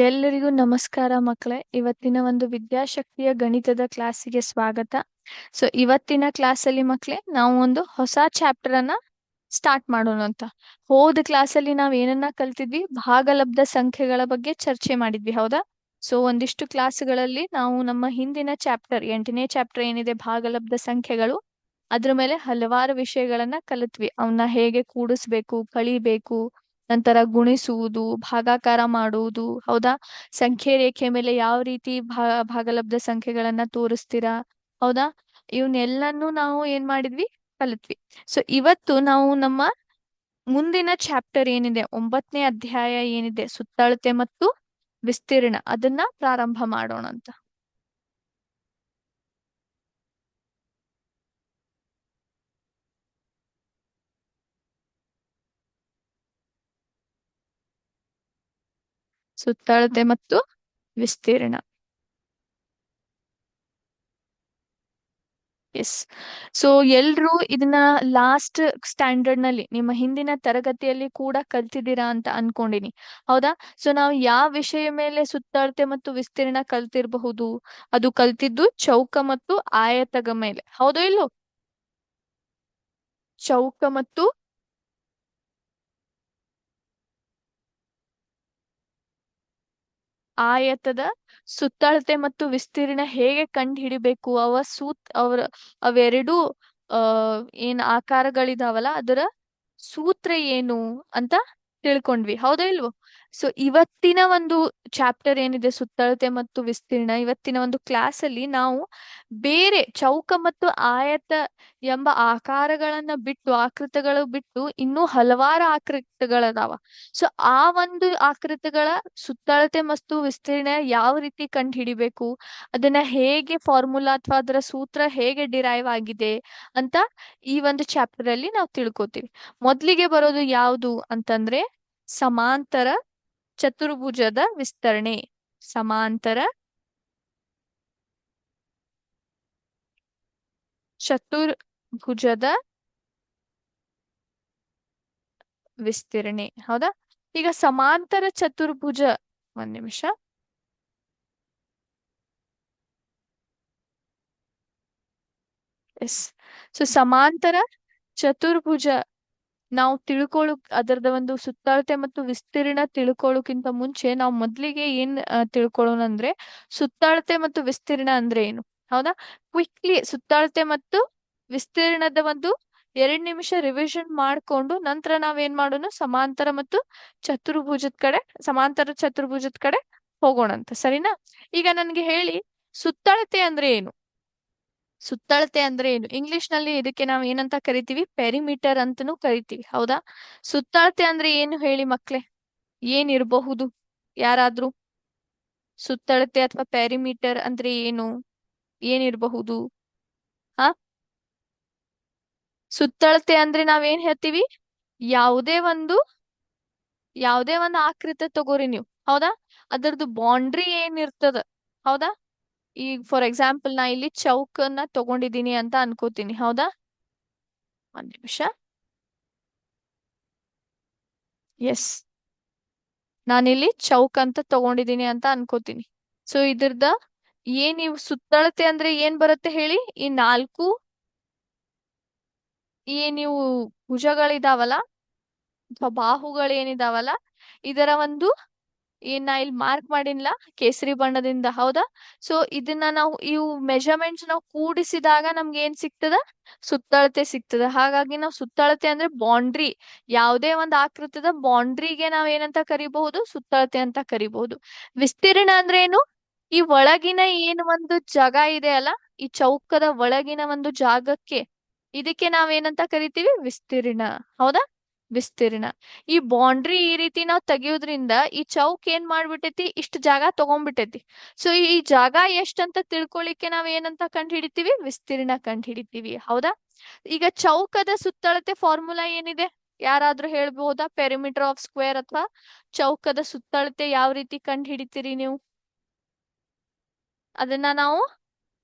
ಎಲ್ಲರಿಗೂ ನಮಸ್ಕಾರ ಮಕ್ಕಳೇ. ಇವತ್ತಿನ ಒಂದು ವಿದ್ಯಾಶಕ್ತಿಯ ಗಣಿತದ ಕ್ಲಾಸಿಗೆ ಸ್ವಾಗತ. ಇವತ್ತಿನ ಕ್ಲಾಸಲ್ಲಿ ಮಕ್ಕಳೇ ನಾವು ಒಂದು ಹೊಸ ಚಾಪ್ಟರ್ ಅನ್ನ ಸ್ಟಾರ್ಟ್ ಮಾಡೋಣ ಅಂತ. ಹೋದ ಕ್ಲಾಸಲ್ಲಿ ನಾವು ಏನನ್ನ ಕಲ್ತಿದ್ವಿ? ಭಾಗಲಬ್ಧ ಸಂಖ್ಯೆಗಳ ಬಗ್ಗೆ ಚರ್ಚೆ ಮಾಡಿದ್ವಿ, ಹೌದಾ? ಒಂದಿಷ್ಟು ಕ್ಲಾಸ್ಗಳಲ್ಲಿ ನಾವು ನಮ್ಮ ಹಿಂದಿನ ಚಾಪ್ಟರ್ 8ನೇ ಚಾಪ್ಟರ್ ಏನಿದೆ ಭಾಗಲಬ್ಧ ಸಂಖ್ಯೆಗಳು, ಅದ್ರ ಮೇಲೆ ಹಲವಾರು ವಿಷಯಗಳನ್ನ ಕಲಿತ್ವಿ. ಅವನ್ನ ಹೇಗೆ ಕೂಡಿಸ್ಬೇಕು, ಕಳಿಬೇಕು, ನಂತರ ಗುಣಿಸುವುದು, ಭಾಗಾಕಾರ ಮಾಡುವುದು, ಹೌದಾ? ಸಂಖ್ಯೆ ರೇಖೆ ಮೇಲೆ ಯಾವ ರೀತಿ ಭಾಗಲಬ್ಧ ಸಂಖ್ಯೆಗಳನ್ನ ತೋರಿಸ್ತೀರಾ, ಹೌದಾ? ಇವನ್ನೆಲ್ಲನೂ ನಾವು ಏನ್ ಮಾಡಿದ್ವಿ? ಕಲಿತ್ವಿ. ಇವತ್ತು ನಾವು ನಮ್ಮ ಮುಂದಿನ ಚಾಪ್ಟರ್ ಏನಿದೆ, 9ನೇ ಅಧ್ಯಾಯ ಏನಿದೆ, ಸುತ್ತಳತೆ ಮತ್ತು ವಿಸ್ತೀರ್ಣ, ಅದನ್ನ ಪ್ರಾರಂಭ ಮಾಡೋಣ ಅಂತ. ಸುತ್ತಳತೆ ಮತ್ತು ವಿಸ್ತೀರ್ಣ. ಎಸ್. ಎಲ್ರು ಇದನ್ನ ಲಾಸ್ಟ್ ಸ್ಟ್ಯಾಂಡರ್ಡ್ ನಲ್ಲಿ, ನಿಮ್ಮ ಹಿಂದಿನ ತರಗತಿಯಲ್ಲಿ ಕೂಡ ಕಲ್ತಿದ್ದೀರಾ ಅಂತ ಅನ್ಕೊಂಡಿನಿ, ಹೌದಾ? ನಾವು ಯಾವ ವಿಷಯ ಮೇಲೆ ಸುತ್ತಳತೆ ಮತ್ತು ವಿಸ್ತೀರ್ಣ ಕಲ್ತಿರಬಹುದು? ಅದು ಕಲ್ತಿದ್ದು ಚೌಕ ಮತ್ತು ಆಯತದ ಮೇಲೆ, ಹೌದೋ ಇಲ್ಲೋ? ಚೌಕ ಮತ್ತು ಆಯತದ ಸುತ್ತಳತೆ ಮತ್ತು ವಿಸ್ತೀರ್ಣ ಹೇಗೆ ಕಂಡು ಹಿಡಿಬೇಕು, ಅವೆರಡೂ ಏನ್ ಆಕಾರಗಳಿದಾವಲ್ಲ, ಅದರ ಸೂತ್ರ ಏನು ಅಂತ ತಿಳ್ಕೊಂಡ್ವಿ, ಹೌದಾ ಇಲ್ವೋ? ಇವತ್ತಿನ ಒಂದು ಚಾಪ್ಟರ್ ಏನಿದೆ ಸುತ್ತಳತೆ ಮತ್ತು ವಿಸ್ತೀರ್ಣ, ಇವತ್ತಿನ ಒಂದು ಕ್ಲಾಸ್ ಅಲ್ಲಿ ನಾವು ಬೇರೆ ಚೌಕ ಮತ್ತು ಆಯತ ಎಂಬ ಆಕಾರಗಳನ್ನ ಬಿಟ್ಟು, ಆಕೃತಿಗಳು ಬಿಟ್ಟು ಇನ್ನೂ ಹಲವಾರು ಆಕೃತಿಗಳದಾವ. ಆ ಒಂದು ಆಕೃತಿಗಳ ಸುತ್ತಳತೆ ಮತ್ತು ವಿಸ್ತೀರ್ಣ ಯಾವ ರೀತಿ ಕಂಡು ಹಿಡಿಬೇಕು, ಅದನ್ನ ಹೇಗೆ ಫಾರ್ಮುಲಾ ಅಥವಾ ಅದರ ಸೂತ್ರ ಹೇಗೆ ಡಿರೈವ್ ಆಗಿದೆ ಅಂತ ಈ ಒಂದು ಚಾಪ್ಟರ್ ಅಲ್ಲಿ ನಾವು ತಿಳ್ಕೊತೀವಿ. ಮೊದ್ಲಿಗೆ ಬರೋದು ಯಾವುದು ಅಂತಂದ್ರೆ ಸಮಾಂತರ ಚತುರ್ಭುಜದ ವಿಸ್ತರಣೆ. ಸಮಾಂತರ ಚತುರ್ಭುಜದ ವಿಸ್ತರಣೆ, ಹೌದಾ? ಈಗ ಸಮಾಂತರ ಚತುರ್ಭುಜ, ಒಂದ್ ನಿಮಿಷ. ಎಸ್. ಸಮಾಂತರ ಚತುರ್ಭುಜ ನಾವು ಅದರದ ಒಂದು ಸುತ್ತಳತೆ ಮತ್ತು ವಿಸ್ತೀರ್ಣ ತಿಳ್ಕೊಳ್ಳೋಕ್ಕಿಂತ ಮುಂಚೆ ನಾವು ಮೊದ್ಲಿಗೆ ಏನ್ ತಿಳ್ಕೊಳ್ಳೋಣ ಅಂದ್ರೆ ಸುತ್ತಳತೆ ಮತ್ತು ವಿಸ್ತೀರ್ಣ ಅಂದ್ರೆ ಏನು, ಹೌದಾ? ಕ್ವಿಕ್ಲಿ ಸುತ್ತಳತೆ ಮತ್ತು ವಿಸ್ತೀರ್ಣದ ಒಂದು 2 ನಿಮಿಷ ರಿವಿಷನ್ ಮಾಡ್ಕೊಂಡು ನಂತರ ನಾವೇನ್ ಮಾಡೋಣ, ಸಮಾಂತರ ಚತುರ್ಭುಜದ ಕಡೆ ಹೋಗೋಣಂತ, ಸರಿನಾ? ಈಗ ನನ್ಗೆ ಹೇಳಿ, ಸುತ್ತಳತೆ ಅಂದ್ರೆ ಏನು? ಸುತ್ತಳತೆ ಅಂದ್ರೆ ಏನು? ಇಂಗ್ಲಿಷ್ ನಲ್ಲಿ ಇದಕ್ಕೆ ನಾವು ಏನಂತ ಕರಿತೀವಿ? ಪೆರಿಮೀಟರ್ ಅಂತನೂ ಕರಿತೀವಿ, ಹೌದಾ? ಸುತ್ತಳತೆ ಅಂದ್ರೆ ಏನು ಹೇಳಿ ಮಕ್ಳೇ? ಏನಿರಬಹುದು? ಯಾರಾದ್ರೂ ಸುತ್ತಳತೆ ಅಥವಾ ಪೆರಿಮೀಟರ್ ಅಂದ್ರೆ ಏನು, ಏನಿರಬಹುದು? ಹಾ, ಸುತ್ತಳತೆ ಅಂದ್ರೆ ನಾವೇನ್ ಹೇಳ್ತೀವಿ? ಯಾವುದೇ ಒಂದು ಆಕೃತಿ ತಗೋರಿ ನೀವು, ಹೌದಾ? ಅದರದ್ದು ಬೌಂಡ್ರಿ ಏನಿರ್ತದ, ಹೌದಾ? ಈಗ ಫಾರ್ ಎಕ್ಸಾಂಪಲ್ ನಾ ಇಲ್ಲಿ ಚೌಕನ್ನ ತಗೊಂಡಿದ್ದೀನಿ ಅಂತ ಅನ್ಕೋತೀನಿ, ಹೌದಾ? ಒಂದ್ ನಿಮಿಷ. ಎಸ್, ನಾನಿಲ್ಲಿ ಚೌಕ್ ಅಂತ ತಗೊಂಡಿದ್ದೀನಿ ಅಂತ ಅನ್ಕೋತೀನಿ. ಇದ್ರದ ನೀವು ಸುತ್ತಳತೆ ಅಂದ್ರೆ ಏನ್ ಬರುತ್ತೆ ಹೇಳಿ? ಈ ನಾಲ್ಕು ನೀವು ಭುಜಗಳಿದಾವಲ್ಲ ಅಥವಾ ಬಾಹುಗಳೇನಿದಾವಲ್ಲ, ಇದರ ಒಂದು ನಾ ಇಲ್ಲಿ ಮಾರ್ಕ್ ಮಾಡಿನ್ಲ ಕೇಸರಿ ಬಣ್ಣದಿಂದ, ಹೌದಾ? ಇದನ್ನ ಇವು ಮೆಜರ್ಮೆಂಟ್ಸ್ ನಾವು ಕೂಡಿಸಿದಾಗ ನಮ್ಗೆ ಏನ್ ಸಿಗ್ತದ? ಸುತ್ತಳತೆ ಸಿಗ್ತದ. ಹಾಗಾಗಿ ನಾವು ಸುತ್ತಳತೆ ಅಂದ್ರೆ ಬೌಂಡ್ರಿ, ಯಾವುದೇ ಒಂದು ಆಕೃತಿದ ಬೌಂಡ್ರಿಗೆ ನಾವ್ ಏನಂತ ಕರಿಬಹುದು? ಸುತ್ತಳತೆ ಅಂತ ಕರಿಬಹುದು. ವಿಸ್ತೀರ್ಣ ಅಂದ್ರೆ ಏನು? ಈ ಒಳಗಿನ ಏನು ಒಂದು ಜಾಗ ಇದೆ ಅಲ್ಲ, ಈ ಚೌಕದ ಒಳಗಿನ ಒಂದು ಜಾಗಕ್ಕೆ, ಇದಕ್ಕೆ ನಾವೇನಂತ ಕರಿತೀವಿ? ವಿಸ್ತೀರ್ಣ, ಹೌದಾ? ವಿಸ್ತೀರ್ಣ. ಈ ಬೌಂಡ್ರಿ ಈ ರೀತಿ ನಾವ್ ತೆಗಿಯೋದ್ರಿಂದ ಈ ಚೌಕ್ ಏನ್ ಮಾಡ್ಬಿಟ್ಟೈತಿ? ಇಷ್ಟು ಜಾಗ ತಗೊಂಡ್ಬಿಟ್ಟೈತಿ. ಈ ಜಾಗ ಎಷ್ಟಂತ ತಿಳ್ಕೊಳಿಕ್ಕೆ ನಾವ್ ಏನಂತ ಕಂಡು ಹಿಡಿತೀವಿ? ವಿಸ್ತೀರ್ಣ ಕಂಡು ಹಿಡಿತೀವಿ, ಹೌದಾ? ಈಗ ಚೌಕದ ಸುತ್ತಳತೆ ಫಾರ್ಮುಲಾ ಏನಿದೆ? ಯಾರಾದ್ರೂ ಹೇಳ್ಬಹುದಾ? ಪೆರಿಮೀಟರ್ ಆಫ್ ಸ್ಕ್ವೇರ್ ಅಥವಾ ಚೌಕದ ಸುತ್ತಳತೆ ಯಾವ ರೀತಿ ಕಂಡು ಹಿಡಿತೀರಿ ನೀವು? ಅದನ್ನ ನಾವು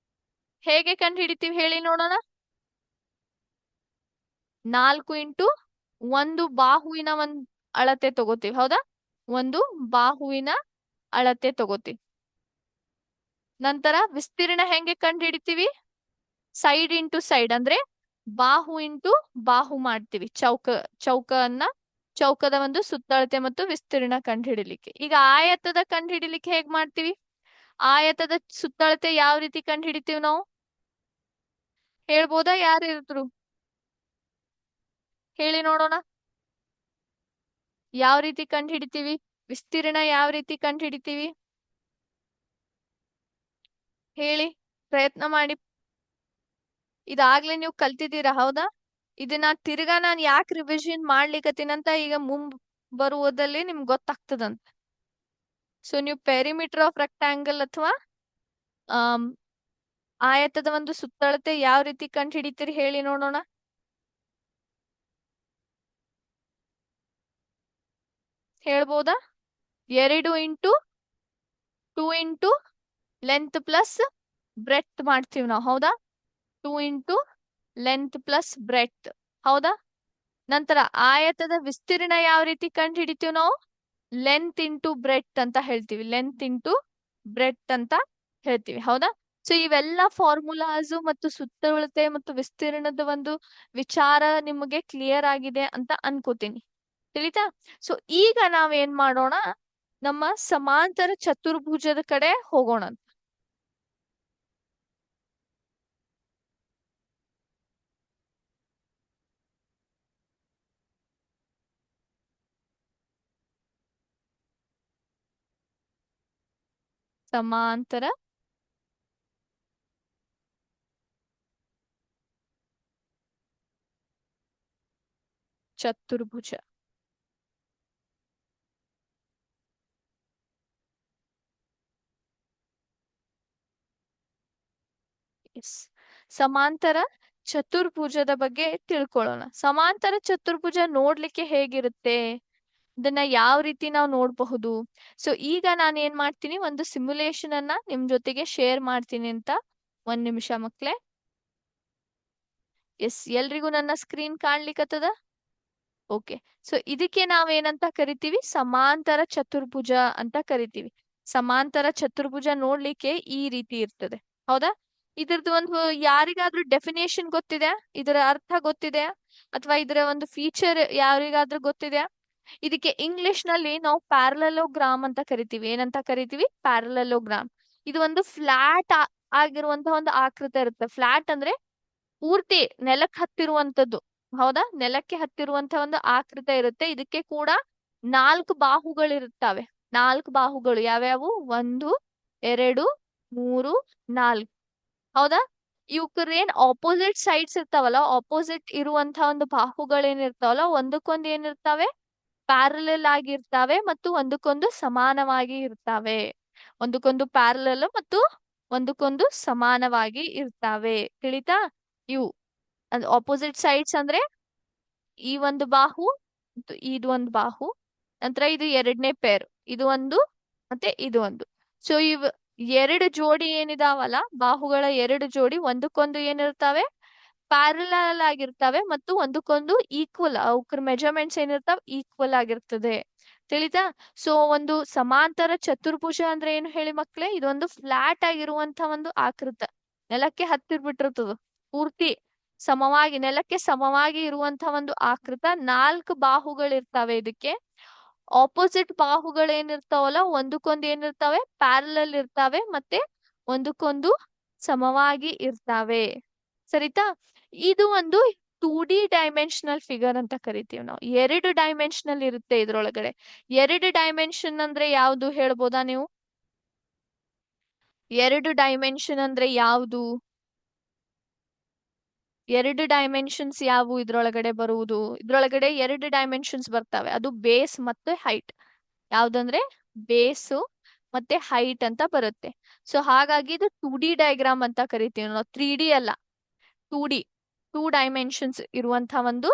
ಹೇಗೆ ಕಂಡು ಹಿಡಿತೀವಿ ಹೇಳಿ ನೋಡೋಣ. 4 x 1 ಬಾಹುವಿನ ಅಳತೆ ತಗೋತೀವಿ, ಹೌದಾ? ಒಂದು ಬಾಹುವಿನ ಅಳತೆ ತಗೋತೀವಿ. ನಂತರ ವಿಸ್ತೀರ್ಣ ಹೆಂಗೆ ಕಂಡು ಹಿಡಿತೀವಿ? ಸೈಡ್ ಇಂಟು ಸೈಡ್ ಅಂದ್ರೆ ಬಾಹು ಇಂಟು ಬಾಹು ಮಾಡ್ತೀವಿ. ಚೌಕದ ಒಂದು ಸುತ್ತಳತೆ ಮತ್ತು ವಿಸ್ತೀರ್ಣ ಕಂಡು ಹಿಡಿಲಿಕ್ಕೆ. ಈಗ ಆಯತದ ಕಂಡು ಹಿಡಿಲಿಕ್ಕೆ ಹೇಗ್ ಮಾಡ್ತೀವಿ? ಆಯತದ ಸುತ್ತಳತೆ ಯಾವ ರೀತಿ ಕಂಡು ಹಿಡಿತೀವಿ ನಾವು? ಹೇಳ್ಬೋದಾ? ಯಾರು ಇದ್ರು ಹೇಳಿ ನೋಡೋಣ. ಯಾವ ರೀತಿ ಕಂಡು ಹಿಡಿತೀವಿ? ವಿಸ್ತೀರ್ಣ ಯಾವ ರೀತಿ ಕಂಡು ಹಿಡಿತೀವಿ? ಹೇಳಿ, ಪ್ರಯತ್ನ ಮಾಡಿ. ಇದಾಗ್ಲೇ ನೀವು ಕಲ್ತಿದ್ದೀರಾ, ಹೌದಾ? ಇದನ್ನ ತಿರ್ಗಾ ನಾನು ಯಾಕೆ ರಿವಿಷನ್ ಮಾಡ್ಲಿಕತ್ತೀನಂತ ಈಗ ಬರುವುದಲ್ಲಿ ನಿಮ್ಗೆ ಗೊತ್ತಾಗ್ತದಂತ. ಸೊ ನೀವು ಪೆರಿಮೀಟರ್ ಆಫ್ ರೆಕ್ಟಾಂಗಲ್ ಅಥವಾ ಆಯತದ ಒಂದು ಸುತ್ತಳತೆ ಯಾವ ರೀತಿ ಕಂಡು ಹಿಡಿತೀರಿ ಹೇಳಿ ನೋಡೋಣ. ಹೇಳ್ಬೋದಾ? 2 ಇಂಟು ಲೆಂತ್ ಪ್ಲಸ್ ಬ್ರೆತ್ ಮಾಡ್ತೀವಿ ನಾವು, ಹೌದಾ? 2 ಇಂಟು ಲೆಂತ್ ಪ್ಲಸ್ ಬ್ರೆತ್, ಹೌದಾ? ನಂತರ ಆಯತದ ವಿಸ್ತೀರ್ಣ ಯಾವ ರೀತಿ ಕಂಡು ಹಿಡಿತೀವಿ ನಾವು? ಲೆಂತ್ ಇಂಟು ಬ್ರೆತ್ ಅಂತ ಹೇಳ್ತೀವಿ. ಲೆಂತ್ ಇಂಟು ಬ್ರೆತ್ ಅಂತ ಹೇಳ್ತೀವಿ, ಹೌದಾ? ಸೊ ಇವೆಲ್ಲ ಫಾರ್ಮುಲಾಸ್ ಮತ್ತು ಸುತ್ತಳತೆ ಮತ್ತು ವಿಸ್ತೀರ್ಣದ ಒಂದು ವಿಚಾರ ನಿಮಗೆ ಕ್ಲಿಯರ್ ಆಗಿದೆ ಅಂತ ಅನ್ಕೋತೀನಿ. ತಿಳಿತಾ? ಸೊ ಈಗ ನಾವೇನ್ ಮಾಡೋಣ, ನಮ್ಮ ಸಮಾಂತರ ಚತುರ್ಭುಜದ ಕಡೆ ಹೋಗೋಣ. ಸಮಾಂತರ ಚತುರ್ಭುಜ. ಸಮಾಂತರ ಚತುರ್ಭುಜದ ಬಗ್ಗೆ ತಿಳ್ಕೊಳ್ಳೋಣ. ಸಮಾಂತರ ಚತುರ್ಭುಜ ನೋಡ್ಲಿಕ್ಕೆ ಹೇಗಿರುತ್ತೆ, ಇದನ್ನ ಯಾವ ರೀತಿ ನಾವು ನೋಡಬಹುದು? ಸೊ ಈಗ ನಾನು ಏನ್ ಮಾಡ್ತೀನಿ, ಒಂದು ಸಿಮ್ಯುಲೇಷನ್ ಅನ್ನ ನಿಮ್ ಜೊತೆಗೆ ಶೇರ್ ಮಾಡ್ತೀನಿ ಅಂತ. 1 ನಿಮಿಷ ಮಕ್ಳೇ. ಎಸ್, ಎಲ್ರಿಗೂ ನನ್ನ ಸ್ಕ್ರೀನ್ ಕಾಣ್ಲಿಕ್ಕತ್ತದ? ಓಕೆ. ಸೊ ಇದಕ್ಕೆ ನಾವೇನಂತ ಕರಿತೀವಿ? ಸಮಾಂತರ ಚತುರ್ಭುಜ ಅಂತ ಕರಿತೀವಿ. ಸಮಾಂತರ ಚತುರ್ಭುಜ ನೋಡ್ಲಿಕ್ಕೆ ಈ ರೀತಿ ಇರ್ತದೆ, ಹೌದಾ? ಇದ್ರದ್ದು ಒಂದು ಯಾರಿಗಾದ್ರೂ ಡೆಫಿನೇಷನ್ ಗೊತ್ತಿದೆ? ಇದರ ಅರ್ಥ ಗೊತ್ತಿದೆ? ಅಥವಾ ಇದರ ಒಂದು ಫೀಚರ್ ಯಾರಿಗಾದ್ರೂ ಗೊತ್ತಿದೆ? ಇದಕ್ಕೆ ಇಂಗ್ಲಿಷ್ ನಲ್ಲಿ ನಾವು ಪ್ಯಾರಲಲೋಗ್ರಾಮ್ ಅಂತ ಕರಿತೀವಿ. ಏನಂತ ಕರಿತೀವಿ? ಪ್ಯಾರಲಲೋಗ್ರಾಮ್. ಇದು ಒಂದು ಫ್ಲಾಟ್ ಆಗಿರುವಂತಹ ಒಂದು ಆಕೃತಿ ಇರುತ್ತೆ. ಫ್ಲಾಟ್ ಅಂದ್ರೆ ಪೂರ್ತಿ ನೆಲಕ್ಕೆ ಹತ್ತಿರುವಂತದ್ದು, ಹೌದಾ? ನೆಲಕ್ಕೆ ಹತ್ತಿರುವಂತಹ ಒಂದು ಆಕೃತಿ ಇರುತ್ತೆ. ಇದಕ್ಕೆ ಕೂಡ 4 ಬಾಹುಗಳಿರುತ್ತವೆ. 4 ಬಾಹುಗಳು ಯಾವ್ಯಾವು? 1 2 3 4, ಹೌದಾ? ಏನ್ ಆಪೋಸಿಟ್ ಸೈಡ್ಸ್ ಇರ್ತಾವಲ್ಲ, ಆಪೋಸಿಟ್ ಇರುವಂತಹ ಒಂದು ಬಾಹುಗಳೇನಿರ್ತಾವಲ್ಲ, ಒಂದಕ್ಕೊಂದು ಏನಿರ್ತಾವೆ? ಪ್ಯಾರಲಲ್ ಆಗಿರ್ತಾವೆ ಮತ್ತು ಒಂದಕ್ಕೊಂದು ಸಮಾನವಾಗಿ ಇರ್ತಾವೆ. ಒಂದಕ್ಕೊಂದು ಪ್ಯಾರಲಲ್ ಮತ್ತು ಒಂದಕ್ಕೊಂದು ಸಮಾನವಾಗಿ ಇರ್ತಾವೆ. ತಿಳಿತಾ? ಇವು ಆಪೋಸಿಟ್ ಸೈಡ್ಸ್ ಅಂದ್ರೆ ಈ ಒಂದು ಬಾಹು ಮತ್ತು ಇದು ಒಂದು ಬಾಹು, ನಂತರ ಇದು ಎರಡನೇ ಪೇರ್, ಇದು ಒಂದು ಮತ್ತೆ ಇದು ಒಂದು. ಸೊ ಇವ್ ಎರಡು ಜೋಡಿ ಏನಿದಾವಲ್ಲ, ಬಾಹುಗಳ ಎರಡು ಜೋಡಿ ಒಂದಕ್ಕೊಂದು ಏನಿರ್ತಾವೆ? ಪ್ಯಾರಲಲ್ ಆಗಿರ್ತಾವೆ ಮತ್ತು ಒಂದಕ್ಕೊಂದು ಈಕ್ವಲ್, ಅವ್ರ ಮೆಜರ್ಮೆಂಟ್ಸ್ ಏನಿರ್ತಾವ ಈಕ್ವಲ್ ಆಗಿರ್ತದೆ. ತಿಳಿತಾ? ಸೊ ಒಂದು ಸಮಾಂತರ ಚತುರ್ಭುಜ ಅಂದ್ರೆ ಏನು ಹೇಳಿ ಮಕ್ಳೇ? ಇದೊಂದು ಫ್ಲಾಟ್ ಆಗಿರುವಂತ ಒಂದು ಆಕೃತ, ನೆಲಕ್ಕೆ ಹತ್ತಿರ್ಬಿಟ್ಟಿರ್ತದ, ಪೂರ್ತಿ ಸಮವಾಗಿ ನೆಲಕ್ಕೆ ಸಮವಾಗಿ ಇರುವಂತಹ ಒಂದು ಆಕೃತ. 4 ಬಾಹುಗಳಿರ್ತಾವೆ ಇದಕ್ಕೆ. ಆಪೋಸಿಟ್ ಬಾಹುಗಳು ಏನಿರ್ತಾವಲ್ಲ, ಒಂದಕ್ಕೊಂದು ಏನಿರ್ತಾವೆ? ಪ್ಯಾರಲಲ್ ಇರ್ತಾವೆ ಮತ್ತೆ ಒಂದಕ್ಕೊಂದು ಸಮವಾಗಿ ಇರ್ತಾವೆ. ಸರಿತಾ? ಇದು ಒಂದು 2D ಡೈಮೆನ್ಷನಲ್ ಫಿಗರ್ ಅಂತ ಕರಿತೀವಿ ನಾವು. 2 ಡೈಮೆನ್ಷನಲ್ ಇರುತ್ತೆ ಇದ್ರೊಳಗಡೆ. 2 ಡೈಮೆನ್ಷನ್ ಅಂದ್ರೆ ಯಾವ್ದು ಹೇಳ್ಬೋದಾ ನೀವು? 2 ಡೈಮೆನ್ಷನ್ ಅಂದ್ರೆ ಯಾವುದು? 2 ಡೈಮೆನ್ಷನ್ಸ್ ಯಾವು ಇದ್ರೊಳಗಡೆ ಬರುವುದು? ಇದ್ರೊಳಗಡೆ 2 ಡೈಮೆನ್ಷನ್ಸ್ ಬರ್ತವೆ, ಅದು ಬೇಸ್ ಮತ್ತೆ ಹೈಟ್. ಯಾವ್ದಂದ್ರೆ ಬೇಸು ಮತ್ತೆ ಹೈಟ್ ಅಂತ ಬರುತ್ತೆ. ಸೊ ಹಾಗಾಗಿ ಇದು 2D ಡಯಾಗ್ರಾಮ್ ಅಂತ ಕರಿತೀವಿ ನಾವು. 3D ಅಲ್ಲ, 2D, 2 ಡೈಮೆನ್ಷನ್ಸ್ ಇರುವಂತಹ ಒಂದು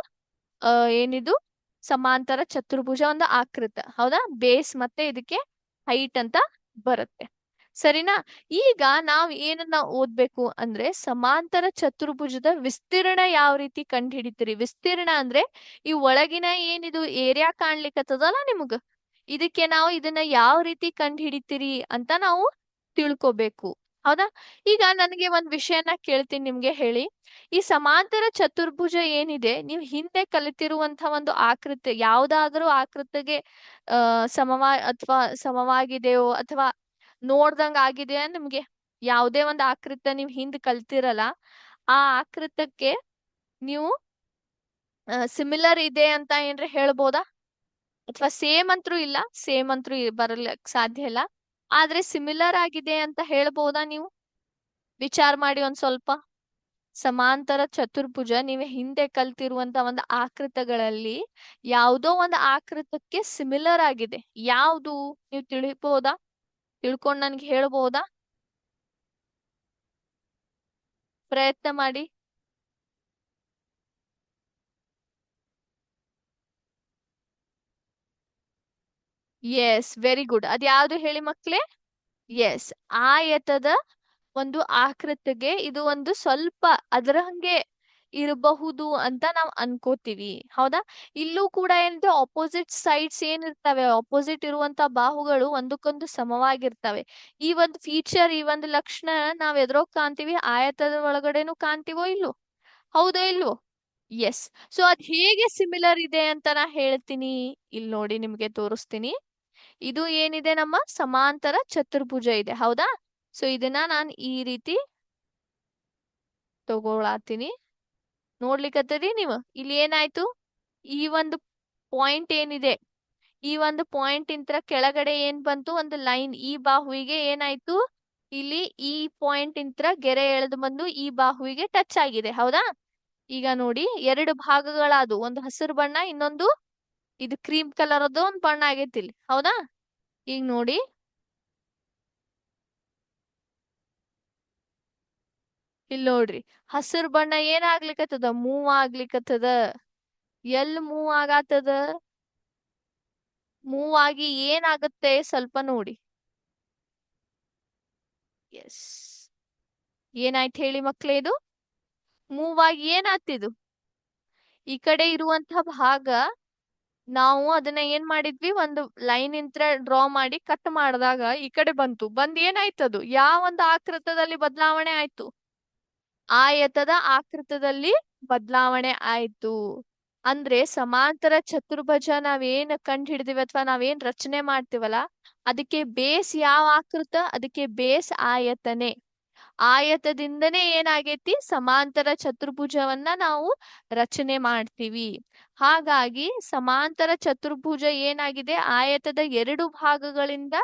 ಏನಿದು ಸಮಾಂತರ ಚತುರ್ಭುಜ ಒಂದು ಆಕೃತ, ಹೌದಾ? ಬೇಸ್ ಮತ್ತೆ ಇದಕ್ಕೆ ಹೈಟ್ ಅಂತ ಬರುತ್ತೆ. ಸರಿನಾ? ಈಗ ನಾವ್ ಏನನ್ನ ಓದ್ಬೇಕು ಅಂದ್ರೆ, ಸಮಾಂತರ ಚತುರ್ಭುಜದ ವಿಸ್ತೀರ್ಣ ಯಾವ ರೀತಿ ಕಂಡು ಹಿಡಿತೀರಿ? ವಿಸ್ತೀರ್ಣ ಅಂದ್ರೆ ಈ ಒಳಗಿನ ಏನಿದು ಏರಿಯಾ ಕಾಣ್ಲಿಕ್ಕತ್ತದಲ್ಲ ನಿಮಗ, ಇದಕ್ಕೆ ನಾವು ಇದನ್ನ ಯಾವ ರೀತಿ ಕಂಡು ಹಿಡಿತೀರಿ ಅಂತ ನಾವು ತಿಳ್ಕೊಬೇಕು. ಹೌದಾ? ಈಗ ನನಗೆ ಒಂದ್ ವಿಷಯನ ಕೇಳ್ತೀನಿ, ನಿಮ್ಗೆ ಹೇಳಿ. ಈ ಸಮಾಂತರ ಚತುರ್ಭುಜ ಏನಿದೆ, ನೀವು ಹಿಂದೆ ಕಲಿತಿರುವಂತ ಒಂದು ಆಕೃತಿ, ಯಾವ್ದಾದ್ರೂ ಆಕೃತಿಗೆ ಅಥವಾ ಸಮವಾಗಿದೆಯೋ ಅಥವಾ ನೋಡ್ದಂಗ ಆಗಿದೆಯಾ ನಿಮ್ಗೆ? ಯಾವುದೇ ಒಂದು ಆಕೃತಿ ನೀವು ಹಿಂದ್ ಕಲ್ತಿರಲ್ಲ, ಆ ಆಕೃತಕ್ಕೆ ನೀವು ಸಿಮಿಲರ್ ಇದೆ ಅಂತ ಏನ್ರಿ ಹೇಳ್ಬೋದಾ? ಅಥವಾ ಸೇಮ್ ಅಂತೂ ಇಲ್ಲ, ಸೇಮ್ ಅಂತೂ ಬರಲಿಕ್ಕೆ ಸಾಧ್ಯ ಇಲ್ಲ, ಆದ್ರೆ ಸಿಮಿಲರ್ ಆಗಿದೆ ಅಂತ ಹೇಳ್ಬೋದಾ ನೀವು? ವಿಚಾರ ಮಾಡಿ ಒಂದ್ ಸ್ವಲ್ಪ. ಸಮಾಂತರ ಚತುರ್ಭುಜ ನೀವು ಹಿಂದೆ ಕಲ್ತಿರುವಂತ ಒಂದು ಆಕೃತಗಳಲ್ಲಿ ಯಾವುದೋ ಒಂದು ಆಕೃತಕ್ಕೆ ಸಿಮಿಲರ್ ಆಗಿದೆ, ಯಾವುದು ನೀವು ತಿಳಿಬೋದಾ? ತಿಳ್ಕೊಂಡ್ ನನ್ಗೆ ಹೇಳ್ಬೋದಾ? ಪ್ರಯತ್ನ ಮಾಡಿ. S, very good. ಅದ್ಯಾವ್ದು ಹೇಳಿ ಮಕ್ಳೇ? ಎಸ್, ಆಯತದ ಒಂದು ಆಕೃತಿಗೆ ಇದು ಒಂದು ಸ್ವಲ್ಪ ಅದರ ಹಂಗೆ ಇರಬಹುದು ಅಂತ ನಾವ್ ಅನ್ಕೋತೀವಿ. ಹೌದಾ? ಇಲ್ಲೂ ಕೂಡ ಏನಿದೆ, ಆಪೋಸಿಟ್ ಸೈಡ್ಸ್ ಏನಿರ್ತವೆ, ಆಪೋಸಿಟ್ ಇರುವಂತ ಬಾಹುಗಳು ಒಂದಕ್ಕೊಂದು ಸಮವಾಗಿರ್ತವೆ. ಈ ಒಂದು ಫೀಚರ್, ಈ ಒಂದು ಲಕ್ಷಣ ನಾವ್ ಎದ್ರೋಗ್ ಕಾಣ್ತೀವಿ, ಆಯತದ ಒಳಗಡೆನು ಕಾಣ್ತೀವೋ ಇಲ್ಲೋ? ಹೌದೋ ಇಲ್ವೋ? ಎಸ್. ಸೊ ಅದ್ ಹೇಗೆ ಸಿಮಿಲರ್ ಇದೆ ಅಂತ ನಾ ಹೇಳ್ತೀನಿ. ಇಲ್ಲಿ ನೋಡಿ, ನಿಮ್ಗೆ ತೋರಿಸ್ತೀನಿ. ಇದು ಏನಿದೆ, ನಮ್ಮ ಸಮಾಂತರ ಚತುರ್ಭುಜ ಇದೆ. ಹೌದಾ? ಸೊ ಇದನ್ನ ನಾನು ಈ ರೀತಿ ತಗೊಳತೀನಿ. ನೋಡ್ಲಿಕ್ಕತ್ತೀರಿ ನೀವು? ಇಲ್ಲಿ ಏನಾಯ್ತು, ಈ ಒಂದು ಪಾಯಿಂಟ್ ಏನಿದೆ, ಈ ಒಂದು ಪಾಯಿಂಟ್ ಇಂತ್ರ ಕೆಳಗಡೆ ಏನ್ ಬಂತು, ಒಂದು ಲೈನ್ ಈ ಬಾಹುವಿಗೆ ಏನಾಯ್ತು, ಇಲ್ಲಿ ಈ ಪಾಯಿಂಟ್ ಇಂತ್ರ ಗೆರೆ ಎಳೆದು ಬಂದು ಈ ಬಾಹುವಿಗೆ ಟಚ್ ಆಗಿದೆ. ಹೌದಾ? ಈಗ ನೋಡಿ, ಎರಡು ಭಾಗಗಳಾದು, ಒಂದು ಹಸಿರು ಬಣ್ಣ, ಇನ್ನೊಂದು ಇದು ಕ್ರೀಮ್ ಕಲರ್ ಅದು ಒಂದು ಬಣ್ಣ ಆಗೈತಿ ಇಲ್ಲಿ. ಹೌದಾ? ಈಗ ನೋಡಿ, ಇಲ್ಲಿ ನೋಡ್ರಿ, ಹಸಿರು ಬಣ್ಣ ಏನಾಗ್ಲಿಕತ್ತದ, ಮೂವ್ ಆಗ್ಲಿಕತ್ತದ. ಎಲ್ ಮೂವ್ ಆಗತ್ತದ? ಮೂವ್ ಆಗಿ ಏನಾಗುತ್ತೆ ಸ್ವಲ್ಪ ನೋಡಿ. ಎಸ್, ಏನಾಯ್ತು ಹೇಳಿ ಮಕ್ಳೇ? ಇದು ಮೂವ್ ಆಗಿ ಏನಾಗ್ತಿದು, ಈ ಕಡೆ ಇರುವಂತಹ ಭಾಗ ನಾವು ಅದನ್ನ ಏನ್ ಮಾಡಿದ್ವಿ, ಒಂದು ಲೈನ್ ಇಂತ್ರ ಡ್ರಾ ಮಾಡಿ ಕಟ್ ಮಾಡಿದಾಗ ಈ ಕಡೆ ಬಂದ್ ಏನಾಯ್ತದು, ಯಾವ ಒಂದು ಆಕೃತದಲ್ಲಿ ಬದಲಾವಣೆ ಆಯ್ತು? ಆಯತದ ಆಕೃತದಲ್ಲಿ ಬದಲಾವಣೆ ಆಯ್ತು. ಅಂದ್ರೆ ಸಮಾಂತರ ಚತುರ್ಭುಜ ನಾವೇನ್ ಕಂಡು ಹಿಡಿದಿವಿ ಅಥವಾ ನಾವೇನ್ ರಚನೆ ಮಾಡ್ತೀವಲ್ಲ, ಅದಕ್ಕೆ ಬೇಸ್ ಯಾವ ಆಕೃತ? ಅದಕ್ಕೆ ಬೇಸ್ ಆಯತನೆ. ಆಯತದಿಂದನೇ ಏನಾಗೈತಿ, ಸಮಾಂತರ ಚತುರ್ಭುಜವನ್ನ ನಾವು ರಚನೆ ಮಾಡ್ತೀವಿ. ಹಾಗಾಗಿ ಸಮಾಂತರ ಚತುರ್ಭುಜ ಏನಾಗಿದೆ, ಆಯತದ ಎರಡು ಭಾಗಗಳಿಂದ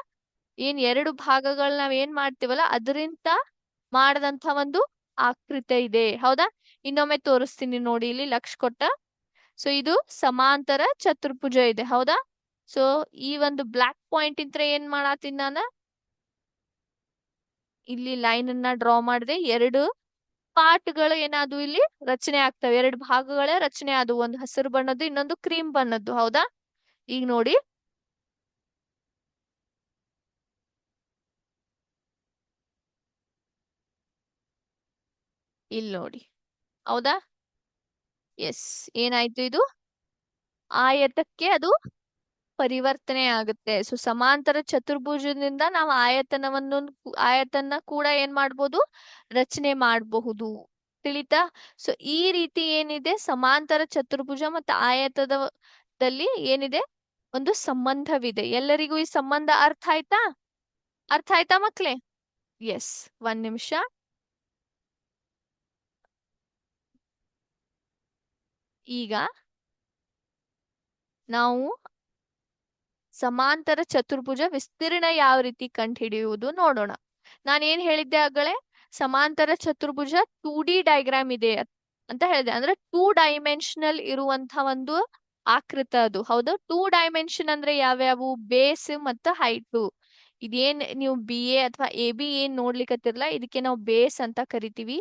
ಎರಡು ಭಾಗಗಳ್ ನಾವ್ ಏನ್ ಮಾಡ್ತೀವಲ್ಲ ಅದರಿಂದ ಮಾಡದಂತ ಒಂದು ಆಕೃತಿ ಇದೆ. ಹೌದಾ? ಇನ್ನೊಮ್ಮೆ ತೋರಿಸ್ತೀನಿ ನೋಡಿ, ಇಲ್ಲಿ ಲಕ್ಷ ಕೊಟ್ಟ. ಸೊ ಇದು ಸಮಾಂತರ ಚತುರ್ಭುಜ ಇದೆ. ಹೌದಾ? ಸೊ ಈ ಒಂದು ಬ್ಲಾಕ್ ಪಾಯಿಂಟ್ ಇಂತ್ರ ಏನ್ ಮಾಡತ್ತೀನಿ ನಾನು, ಇಲ್ಲಿ ಲೈನ್ ಅನ್ನ ಡ್ರಾ ಮಾಡಿದೆ. ಎರಡು ಪಾರ್ಟ್ಗಳು ಏನಾದ್ರು ಇಲ್ಲಿ ರಚನೆ ಆಗ್ತವೆ, ಎರಡು ಭಾಗಗಳೇ ರಚನೆ ಆದವು, ಒಂದು ಹಸಿರು ಬಣ್ಣದ್ದು, ಇನ್ನೊಂದು ಕ್ರೀಮ್ ಬಣ್ಣದ್ದು. ಹೌದಾ? ಈಗ ನೋಡಿ, ಇಲ್ಲಿ ನೋಡಿ. ಹೌದಾ? ಎಸ್, ಏನಾಯ್ತು, ಇದು ಆಯತಕ್ಕೆ ಅದು ಪರಿವರ್ತನೆ ಆಗುತ್ತೆ. ಸೊ ಸಮಾಂತರ ಚತುರ್ಭುಜದಿಂದ ನಾವು ಆಯತನ ಕೂಡ ಏನ್ ಮಾಡ್ಬೋದು, ರಚನೆ ಮಾಡಬಹುದು. ತಿಳಿತಾ? ಸೊ ಈ ರೀತಿ ಏನಿದೆ, ಸಮಾಂತರ ಚತುರ್ಭುಜ ಮತ್ತು ಆಯತದಲ್ಲಿ ಏನಿದೆ, ಒಂದು ಸಂಬಂಧವಿದೆ. ಎಲ್ಲರಿಗೂ ಈ ಸಂಬಂಧ ಅರ್ಥ ಆಯ್ತಾ? ಅರ್ಥ ಆಯ್ತಾ ಮಕ್ಳೇ? ಎಸ್, ಒಂದ್ ನಿಮಿಷ. ಈಗ ನಾವು ಸಮಾಂತರ ಚತುರ್ಭುಜ ವಿಸ್ತೀರ್ಣ ಯಾವ ರೀತಿ ಕಂಡು ಹಿಡಿಯುವುದು ನೋಡೋಣ. ನಾನೇನ್ ಹೇಳಿದ್ದೆ ಆಗಲೇ, ಸಮಾಂತರ ಚತುರ್ಭುಜ 2D ಡಯಾಗ್ರಾಮ್ ಇದೆ ಅಂತ ಹೇಳಿದೆ. ಅಂದ್ರೆ 2 ಡೈಮೆನ್ಷನಲ್ ಇರುವಂತ ಒಂದು ಆಕೃತ ಅದು. ಹೌದು? 2 ಡೈಮೆನ್ಷನ್ ಅಂದ್ರೆ ಯಾವ್ಯಾವು? ಬೇಸ್ ಮತ್ತು ಹೈಟ್. ಇದೇನ್ ನೀವು BA ಅಥವಾ AB ಏನ್ ನೋಡ್ಲಿಕ್ಕತ್ತಿರಲ್ಲ, ಇದಕ್ಕೆ ನಾವು ಬೇಸ್ ಅಂತ ಕರಿತೀವಿ.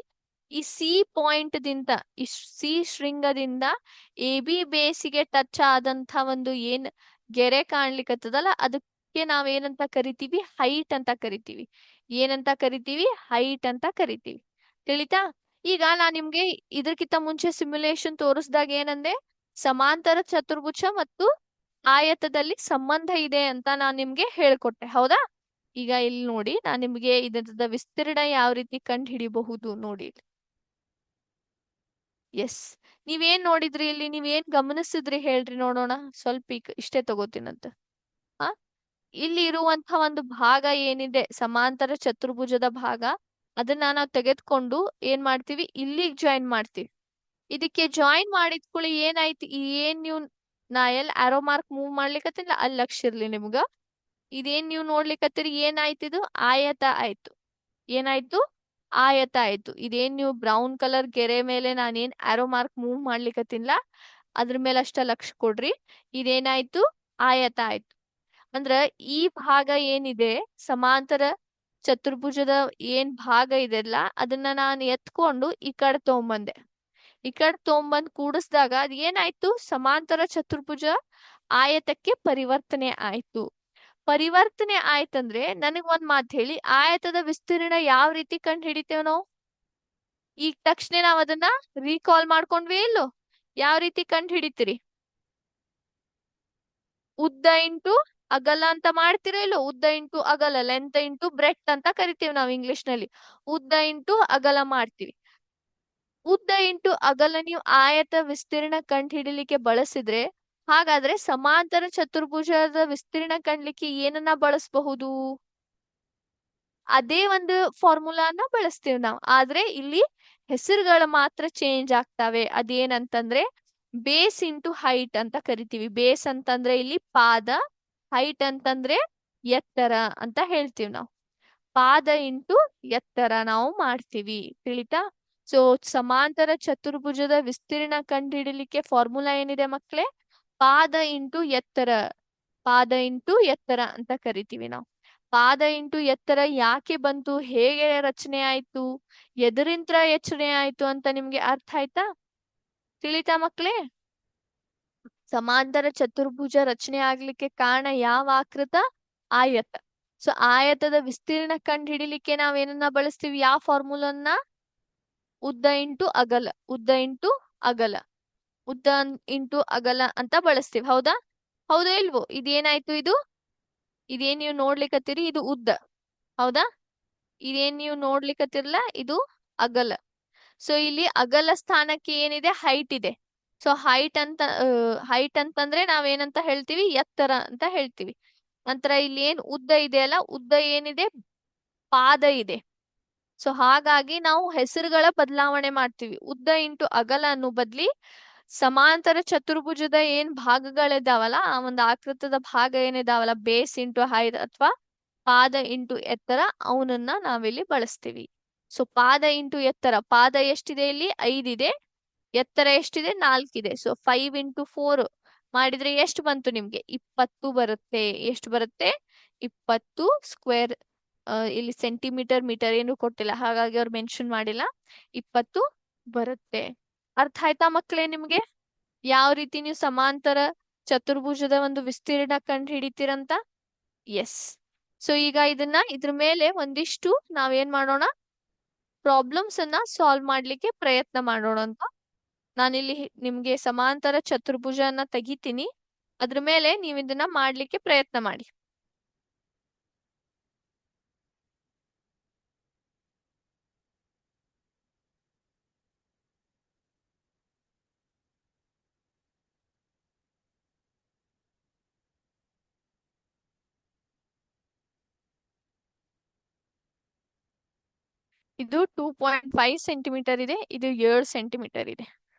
ಈ ಸಿ ಪಾಯಿಂಟ್ ದಿಂದ, ಈ ಸಿ ಶೃಂಗದಿಂದ AB ಬೇಸಿಗೆ ಟಚ್ ಆದಂತ ಒಂದು ಏನ್ ಗೆರೆ ಕಾಣ್ಲಿಕ್ಕತ್ತದಲ್ಲ, ಅದಕ್ಕೆ ನಾವೇನಂತ ಕರಿತೀವಿ? ಹೈಟ್ ಅಂತ ಕರಿತೀವಿ. ಏನಂತ ಕರಿತೀವಿ? ಹೈಟ್ ಅಂತ ಕರಿತೀವಿ. ತಿಳಿತಾ? ಈಗ ನಾನ್ ನಿಮ್ಗೆ ಇದಕ್ಕಿಂತ ಮುಂಚೆ ಸಿಮ್ಯುಲೇಷನ್ ತೋರಿಸ್ದಾಗ ಏನಂದೆ, ಸಮಾಂತರ ಚತುರ್ಭುಜ ಮತ್ತು ಆಯತದಲ್ಲಿ ಸಂಬಂಧ ಇದೆ ಅಂತ ನಾನ್ ನಿಮ್ಗೆ ಹೇಳ್ಕೊಟ್ಟೆ, ಹೌದಾ? ಈಗ ಇಲ್ಲಿ ನೋಡಿ, ನಾನ್ ನಿಮ್ಗೆ ಇದರದ ವಿಸ್ತೀರ್ಣ ಯಾವ ರೀತಿ ಕಂಡು ಹಿಡಿಬಹುದು ನೋಡಿ. ಎಸ್, ನೀವೇನ್ ನೋಡಿದ್ರಿ ಇಲ್ಲಿ? ನೀವೇನ್ ಗಮನಿಸಿದ್ರಿ ಹೇಳ್ರಿ ನೋಡೋಣ. ಸ್ವಲ್ಪ ಇಷ್ಟೇ ತಗೋತೀನಂತ. ಆ ಇಲ್ಲಿ ಇರುವಂತ ಒಂದು ಭಾಗ ಏನಿದೆ, ಸಮಾಂತರ ಚತುರ್ಭುಜದ ಭಾಗ, ಅದನ್ನ ನಾವು ತೆಗೆದುಕೊಂಡು ಏನ್ ಮಾಡ್ತೀವಿ, ಇಲ್ಲಿಗೆ ಜಾಯಿನ್ ಮಾಡ್ತೀವಿ. ಇದಕ್ಕೆ ಜಾಯಿನ್ ಮಾಡಿದ ಕೂಡಲೇ ಏನಾಯ್ತು, ಏನ್ ನೀವು, ನಾ ಎಲ್ ಆರೋ ಮಾರ್ಕ್ ಮೂವ್ ಮಾಡ್ಲಿಕ್ಕತ್ತಿಲ್ಲ ಅಲ್ಲಿ ಲಕ್ಷ ಇರ್ಲಿ ನಿಮ್ಗ. ಇದೇನ್ ನೀವು ನೋಡ್ಲಿಕ್ಕತ್ತೀರಿ, ಏನಾಯ್ತು, ಇದು ಆಯತ ಆಯ್ತು. ಏನಾಯ್ತು? ಆಯತ ಆಯ್ತು. ಇದೇನ್ ನೀವು ಬ್ರೌನ್ ಕಲರ್ ಗೆರೆ ಮೇಲೆ ನಾನೇನ್ ಆರೋ ಮಾರ್ಕ್ ಮೂವ್ ಮಾಡ್ಲಿಕ್ಕತ್ತಿಲ್ಲ, ಅದ್ರ ಮೇಲೆ ಅಷ್ಟ ಲಕ್ಷ ಕೊಡ್ರಿ. ಇದೇನಾಯ್ತು? ಆಯತ ಆಯ್ತು. ಅಂದ್ರ ಈ ಭಾಗ ಏನಿದೆ, ಸಮಾಂತರ ಚತುರ್ಭುಜದ ಏನ್ ಭಾಗ ಇದೆಲ್ಲ, ಅದನ್ನ ನಾನು ಎತ್ಕೊಂಡು ಈ ಕಡೆ ತಗೊಂಬಂದೆ. ಈ ಕಡೆ ತಗೊಂಬಂದ್ ಕೂಡಿಸ್ದಾಗ ಅದ್ ಏನಾಯ್ತು? ಸಮಾಂತರ ಚತುರ್ಭುಜ ಆಯತಕ್ಕೆ ಪರಿವರ್ತನೆ ಆಯ್ತು. ಪರಿವರ್ತನೆ ಆಯ್ತಂದ್ರೆ ನನಗ್ ಒಂದ್ ಮಾತ್ ಹೇಳಿ, ಆಯತದ ವಿಸ್ತೀರ್ಣ ಯಾವ ರೀತಿ ಕಂಡು ಹಿಡಿತೇವ್ ನಾವು? ಈಗ ತಕ್ಷಣ ನಾವ್ ಅದನ್ನ ರೀಕಾಲ್ ಮಾಡ್ಕೊಂಡ್ವಿ ಇಲ್ಲೋ? ಯಾವ ರೀತಿ ಕಂಡು ಹಿಡಿತೀರಿ? ಉದ್ದ ಇಂಟು ಅಗಲ ಅಂತ ಮಾಡ್ತೀರಾ ಇಲ್ಲೋ? ಉದ್ದ ಇಂಟು ಅಗಲ, ಲೆಂತ್ ಇಂಟು ಬ್ರೆಡ್ತ್ ಅಂತ ಕರಿತೀವಿ ನಾವು ಇಂಗ್ಲಿಷ್ ನಲ್ಲಿ. ಉದ್ದ ಇಂಟು ಅಗಲ ಮಾಡ್ತೀವಿ. ಉದ್ದ ಇಂಟು ಅಗಲ ನೀವು ಆಯತ ವಿಸ್ತೀರ್ಣ ಕಂಡು ಹಿಡಿಲಿಕ್ಕೆ ಬಳಸಿದ್ರೆ, ಹಾಗಾದ್ರೆ ಸಮಾಂತರ ಚತುರ್ಭುಜದ ವಿಸ್ತೀರ್ಣ ಕಂಡ್ಲಿಕ್ಕೆ ಏನನ್ನ ಬಳಸಬಹುದು? ಅದೇ ಒಂದು ಫಾರ್ಮುಲಾನ ಬಳಸ್ತೀವಿ ನಾವು. ಆದ್ರೆ ಇಲ್ಲಿ ಹೆಸರುಗಳು ಮಾತ್ರ ಚೇಂಜ್ ಆಗ್ತವೆ. ಅದೇನಂತಂದ್ರೆ ಬೇಸ್ ಇಂಟು ಹೈಟ್ ಅಂತ ಕರಿತೀವಿ. ಬೇಸ್ ಅಂತಂದ್ರೆ ಇಲ್ಲಿ ಪಾದ, ಹೈಟ್ ಅಂತಂದ್ರೆ ಎತ್ತರ ಅಂತ ಹೇಳ್ತೀವಿ ನಾವು. ಪಾದ ಇಂಟು ಎತ್ತರ ನಾವು ಮಾಡ್ತೀವಿ, ತಿಳಿತಾ? ಸೊ ಸಮಾಂತರ ಚತುರ್ಭುಜದ ವಿಸ್ತೀರ್ಣ ಕಂಡುಹಿಡಿಲಿಕ್ಕೆ ಫಾರ್ಮುಲಾ ಏನಿದೆ ಮಕ್ಳೇ? ಪಾದ ಇಂಟು ಎತ್ತರ. ಪಾದ ಇಂಟು ಎತ್ತರ ಅಂತ ಕರಿತೀವಿ ನಾವು. ಪಾದ ಇಂಟು ಎತ್ತರ ಯಾಕೆ ಬಂತು, ಹೇಗೆ ರಚನೆ ಆಯ್ತು, ಎದರಿಂತ್ರ ರಚನೆ ಆಯ್ತು ಅಂತ ನಿಮ್ಗೆ ಅರ್ಥ ಆಯ್ತಾ? ತಿಳಿತಾ ಮಕ್ಳೇ? ಸಮಾಂತರ ಚತುರ್ಭುಜ ರಚನೆ ಆಗ್ಲಿಕ್ಕೆ ಕಾರಣ ಯಾವ ಆಕೃತ? ಆಯತ. ಸೊ ಆಯತದ ವಿಸ್ತೀರ್ಣ ಕಂಡು ಹಿಡಿಲಿಕ್ಕೆ ನಾವೇನನ್ನ ಬಳಸ್ತೀವಿ? ಯಾವ ಫಾರ್ಮುಲನ್ನ? ಉದ್ದ ಇಂಟು ಅಗಲ, ಉದ್ದ ಇಂಟು ಅಗಲ, ಉದ್ದ ಇಂಟು ಅಗಲ ಅಂತ ಬಳಸ್ತೀವಿ, ಹೌದಾ? ಹೌದಾ ಇಲ್ವೋ? ಇದೇನಾಯ್ತು? ಇದೇನ್ ನೀವು ನೋಡ್ಲಿಕ್ಕತ್ತೀರಿ, ಇದು ಉದ್ದ, ಹೌದಾ? ಇದೇನ್ ನೀವು ನೋಡ್ಲಿಕ್ಕತ್ತಿರಲ್ಲ, ಇದು ಅಗಲ. ಸೊ ಇಲ್ಲಿ ಅಗಲ ಸ್ಥಾನಕ್ಕೆ ಏನಿದೆ? ಹೈಟ್ ಇದೆ. ಸೊ ಹೈಟ್ ಅಂತಂದ್ರೆ ನಾವೇನಂತ ಹೇಳ್ತೀವಿ? ಎತ್ತರ ಅಂತ ಹೇಳ್ತೀವಿ. ನಂತರ ಇಲ್ಲಿ ಏನ್ ಉದ್ದ ಇದೆಯಲ್ಲ, ಉದ್ದ ಏನಿದೆ? ಪಾದ ಇದೆ. ಸೊ ಹಾಗಾಗಿ ನಾವು ಹೆಸರುಗಳ ಬದಲಾವಣೆ ಮಾಡ್ತೀವಿ. ಉದ್ದ ಇಂಟು ಅಗಲ ಅನ್ನೋ ಬದ್ಲಿ ಸಮಾಂತರ ಚತುರ್ಭುಜದ ಏನ್ ಭಾಗಗಳಿದಾವಲ್ಲ, ಆ ಒಂದು ಆಕೃತದ ಭಾಗ ಏನಿದಾವಲ್ಲ, ಬೇಸ್ ಇಂಟು ಹೈಟ್ ಅಥವಾ ಪಾದ ಇಂಟು ಎತ್ತರ, ಅವನನ್ನ ನಾವಿಲ್ಲಿ ಬಳಸ್ತೀವಿ. ಸೊ ಪಾದ ಇಂಟು ಎತ್ತರ, ಪಾದ ಎಷ್ಟಿದೆ ಇಲ್ಲಿ? 5 ಇದೆ. ಎತ್ತರ ಎಷ್ಟಿದೆ? 4 ಇದೆ. ಸೊ 5 ಇಂಟು 4 ಮಾಡಿದ್ರೆ ಎಷ್ಟು ಬಂತು ನಿಮ್ಗೆ? 20 ಬರುತ್ತೆ. ಎಷ್ಟು ಬರುತ್ತೆ? 20 ಸ್ಕ್ವೇರ್. ಇಲ್ಲಿ ಸೆಂಟಿಮೀಟರ್ ಮೀಟರ್ ಏನು ಕೊಟ್ಟಿಲ್ಲ, ಹಾಗಾಗಿ ಅವ್ರು ಮೆನ್ಷನ್ ಮಾಡಿಲ್ಲ. 20 ಬರುತ್ತೆ. ಅರ್ಥ ಆಯ್ತಾ ಮಕ್ಳೇ ನಿಮ್ಗೆ? ಯಾವ ರೀತಿ ನೀವು ಸಮಾಂತರ ಚತುರ್ಭುಜದ ಒಂದು ವಿಸ್ತೀರ್ಣ ಕಂಡು ಹಿಡಿತೀರಂತ? ಎಸ್. ಸೊ ಈಗ ಇದನ್ನ ಇದ್ರ ಮೇಲೆ ಒಂದಿಷ್ಟು ನಾವೇನ್ ಮಾಡೋಣ, ಪ್ರಾಬ್ಲಮ್ಸ್ ಅನ್ನ ಸಾಲ್ವ್ ಮಾಡ್ಲಿಕ್ಕೆ ಪ್ರಯತ್ನ ಮಾಡೋಣ ಅಂತ. ನಾನಿಲ್ಲಿ ನಿಮ್ಗೆ ಸಮಾಂತರ ಚತುರ್ಭುಜನ ತೆಗಿತೀನಿ, ಅದ್ರ ಮೇಲೆ ನೀವು ಇದನ್ನ ಮಾಡ್ಲಿಕ್ಕೆ ಪ್ರಯತ್ನ ಮಾಡಿ. ಇದು 2.5 ಸೆಂಟಿಮೀಟರ್ ಇದೆ, ಇದು 7 ಸೆಂಟಿಮೀಟರ್ ಇದೆ.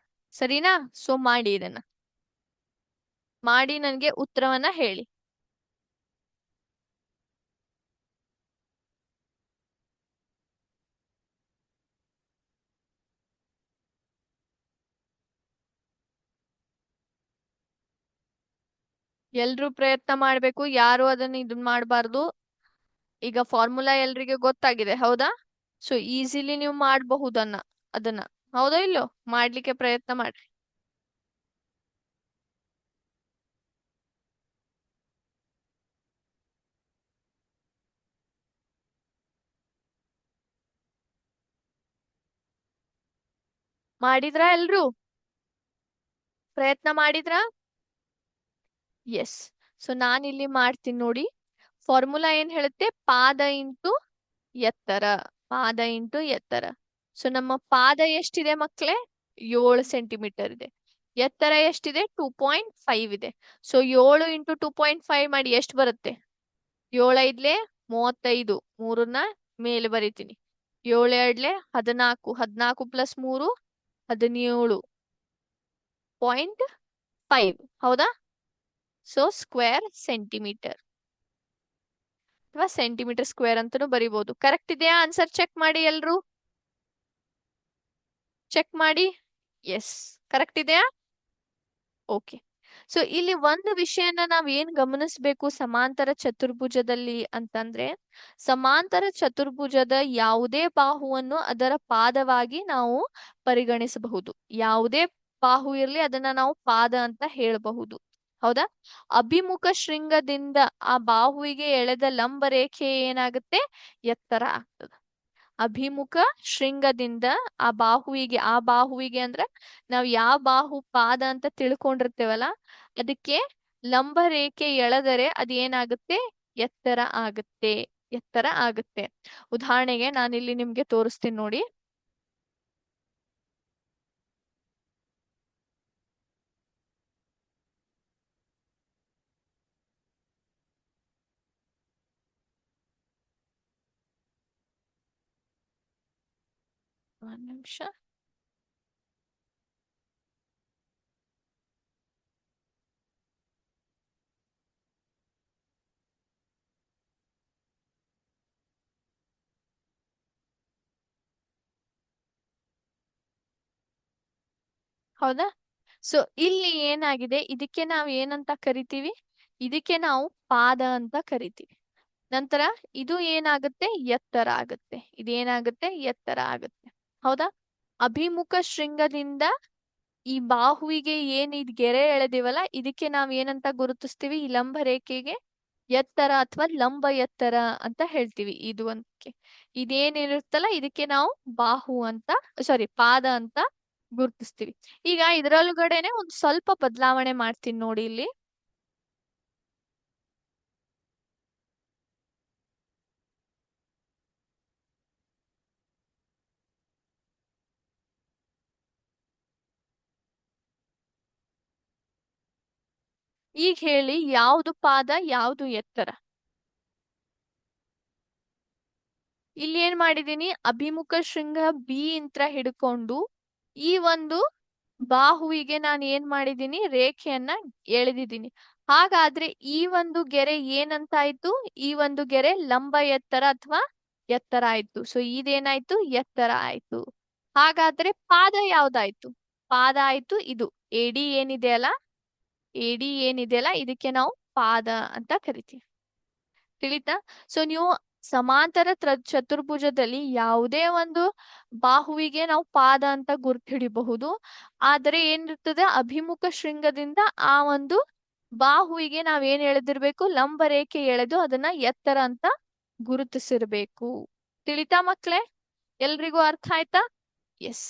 ಸರಿನಾ? ಸೊ ಮಾಡಿ, ಇದನ್ನ ಮಾಡಿ ನನಗೆ ಉತ್ತರವನ್ನ ಹೇಳಿ. ಎಲ್ರೂ ಪ್ರಯತ್ನ ಮಾಡ್ಬೇಕು, ಯಾರು ಅದನ್ನ ಇದನ್ ಮಾಡಬಾರ್ದು. ಈಗ ಫಾರ್ಮುಲಾ ಎಲ್ರಿಗೆ ಗೊತ್ತಾಗಿದೆ, ಹೌದಾ? ಸೊ ಈಸಿಲಿ ನೀವು ಮಾಡಬಹುದನ್ನ ಅದನ್ನ, ಹೌದಾ ಇಲ್ಲೋ? ಮಾಡ್ಲಿಕ್ಕೆ ಪ್ರಯತ್ನ ಮಾಡ್ರಿ. ಮಾಡಿದ್ರಾ? ಎಲ್ರು ಪ್ರಯತ್ನ ಮಾಡಿದ್ರಾ? ಎಸ್. ಸೊ ನಾನಿಲ್ಲಿ ಮಾಡ್ತೀನಿ ನೋಡಿ. ಫಾರ್ಮುಲಾ ಏನ್ ಹೇಳುತ್ತೆ? ಪಾದ ಇಂಟು ಎತ್ತರ. ಪಾದ ಇಂಟು ಎತ್ತರ. ಸೊ ನಮ್ಮ ಪಾದ ಎಷ್ಟಿದೆ ಮಕ್ಕಳೇ? 7 ಸೆಂಟಿಮೀಟರ್ ಇದೆ. ಎತ್ತರ ಎಷ್ಟಿದೆ? 2.5 ಇದೆ. ಸೊ 7 × 2.5 ಮಾಡಿ ಎಷ್ಟು ಬರುತ್ತೆ? 7 5 35. ಮೂರನ್ನ ಮೇಲೆ ಬರಿತೀನಿ. 7 2 14. 14 + 3 17.5. ಹೌದಾ? ಸೊ ಸ್ಕ್ವೇರ್ ಸೆಂಟಿಮೀಟರ್ ಅಥವಾ ಸೆಂಟಿಮೀಟರ್ ಸ್ಕ್ವೇರ್ ಅಂತಾನೂ ಬರಿಬಹುದು. ಕರೆಕ್ಟ್ ಇದೆಯಾ? ಆನ್ಸರ್ ಚೆಕ್ ಮಾಡಿ ಎಲ್ರು. ಚೆಕ್ ಮಾಡಿ. ಎಸ್, ಕರೆಕ್ಟ್ ಇದೆಯಾ? ಓಕೆ. ಸೊ ಇಲ್ಲಿ ಒಂದು ವಿಷಯನ ನಾವ್ ಏನ್ ಗಮನಿಸ್ಬೇಕು ಸಮಾಂತರ ಚತುರ್ಭುಜದಲ್ಲಿ ಅಂತಂದ್ರೆ, ಸಮಾಂತರ ಚತುರ್ಭುಜದ ಯಾವುದೇ ಬಾಹುವನ್ನು ಅದರ ಪಾದವಾಗಿ ನಾವು ಪರಿಗಣಿಸಬಹುದು. ಯಾವುದೇ ಬಾಹು ಇರ್ಲಿ ಅದನ್ನ ನಾವು ಪಾದ ಅಂತ ಹೇಳಬಹುದು. ಹೌದಾ? ಅಭಿಮುಖ ಶೃಂಗದಿಂದ ಆ ಬಾಹುವಿಗೆ ಎಳೆದ ಲಂಬ ರೇಖೆ ಏನಾಗುತ್ತೆ? ಎತ್ತರ ಆಗ್ತದೆ. ಅಭಿಮುಖ ಶೃಂಗದಿಂದ ಆ ಬಾಹುವಿಗೆ ಅಂದ್ರ ನಾವ್ ಯಾವ ಬಾಹು ಪಾದ ಅಂತ ತಿಳ್ಕೊಂಡಿರ್ತೇವಲ್ಲ, ಅದಕ್ಕೆ ಲಂಬ ರೇಖೆ ಎಳೆದರೆ ಅದೇನಾಗುತ್ತೆ? ಎತ್ತರ ಆಗುತ್ತೆ. ಎತ್ತರ ಆಗುತ್ತೆ. ಉದಾಹರಣೆಗೆ ನಾನಿಲ್ಲಿ ನಿಮ್ಗೆ ತೋರಿಸ್ತೀನಿ ನೋಡಿ. ಒಂದ್ ನಿಮಿಷ. ಹೌದಾ? ಸೊ ಇಲ್ಲಿ ಏನಾಗಿದೆ, ಇದಕ್ಕೆ ನಾವ್ ಏನಂತ ಕರಿತೀವಿ? ಇದಕ್ಕೆ ನಾವು ಪಾದ ಅಂತ ಕರಿತೀವಿ. ನಂತರ ಇದು ಏನಾಗುತ್ತೆ? ಎತ್ತರ ಆಗುತ್ತೆ. ಇದೇನಾಗುತ್ತೆ? ಎತ್ತರ ಆಗುತ್ತೆ. ಹೌದಾ? ಅಭಿಮುಖ ಶೃಂಗದಿಂದ ಈ ಬಾಹುವಿಗೆ ಏನ್ ಇದ್ ಗೆರೆ ಎಳೆದಿವಲ್ಲ, ಇದಕ್ಕೆ ನಾವ್ ಏನಂತ ಗುರುತಿಸ್ತೀವಿ? ಈ ಲಂಬ ರೇಖೆಗೆ ಎತ್ತರ ಅಥವಾ ಲಂಬ ಎತ್ತರ ಅಂತ ಹೇಳ್ತೀವಿ. ಇದು ಒಂದಕ್ಕೆ ಇದೇನಿರುತ್ತಲ್ಲ ಇದಕ್ಕೆ ನಾವು ಬಾಹು ಅಂತ, ಸಾರಿ, ಪಾದ ಅಂತ ಗುರುತಿಸ್ತೀವಿ. ಈಗ ಇದ್ರೊಳಗಡೆನೆ ಒಂದ್ ಸ್ವಲ್ಪ ಬದಲಾವಣೆ ಮಾಡ್ತೀನಿ ನೋಡಿ ಇಲ್ಲಿ. ಈಗ ಹೇಳಿ, ಯಾವ್ದು ಪಾದ ಯಾವ್ದು ಎತ್ತರ? ಇಲ್ಲಿ ಏನ್ ಮಾಡಿದೀನಿ? ಅಭಿಮುಖ ಶೃಂಗ ಬಿ ಇಂತ್ರ ಹಿಡ್ಕೊಂಡು ಈ ಒಂದು ಬಾಹುವಿಗೆ ನಾನು ಏನ್ ಮಾಡಿದೀನಿ? ರೇಖೆಯನ್ನ ಎಳೆದಿದ್ದೀನಿ. ಹಾಗಾದ್ರೆ ಈ ಒಂದು ಗೆರೆ ಏನಂತಾಯ್ತು? ಈ ಒಂದು ಗೆರೆ ಲಂಬ ಎತ್ತರ ಅಥವಾ ಎತ್ತರ ಆಯ್ತು. ಸೊ ಇದೇನಾಯ್ತು? ಎತ್ತರ ಆಯ್ತು. ಹಾಗಾದ್ರೆ ಪಾದ ಯಾವ್ದಾಯ್ತು? ಪಾದ ಆಯ್ತು ಇದು. ಎಡಿ ಏನಿದೆಯಲ್ಲ, ಎಡಿ ಏನಿದೆಯಲ್ಲ ಇದಕ್ಕೆ ನಾವು ಪಾದ ಅಂತ ಕರಿತೀವಿ. ತಿಳಿತಾ? ಸೊ ನೀವು ಸಮಾಂತರ ಚತುರ್ಭುಜದಲ್ಲಿ ಯಾವುದೇ ಒಂದು ಬಾಹುವಿಗೆ ನಾವು ಪಾದ ಅಂತ ಗುರ್ತು ಹಿಡಿಬಹುದು. ಆದ್ರೆ ಏನಿರ್ತದೆ? ಅಭಿಮುಖ ಶೃಂಗದಿಂದ ಆ ಒಂದು ಬಾಹುವಿಗೆ ನಾವ್ ಏನ್ ಎಳೆದಿರ್ಬೇಕು? ಲಂಬ ರೇಖೆ ಎಳೆದು ಅದನ್ನ ಎತ್ತರ ಅಂತ ಗುರುತಿಸಿರ್ಬೇಕು. ತಿಳಿತಾ ಮಕ್ಳೇ? ಎಲ್ರಿಗೂ ಅರ್ಥ ಆಯ್ತಾ? ಎಸ್.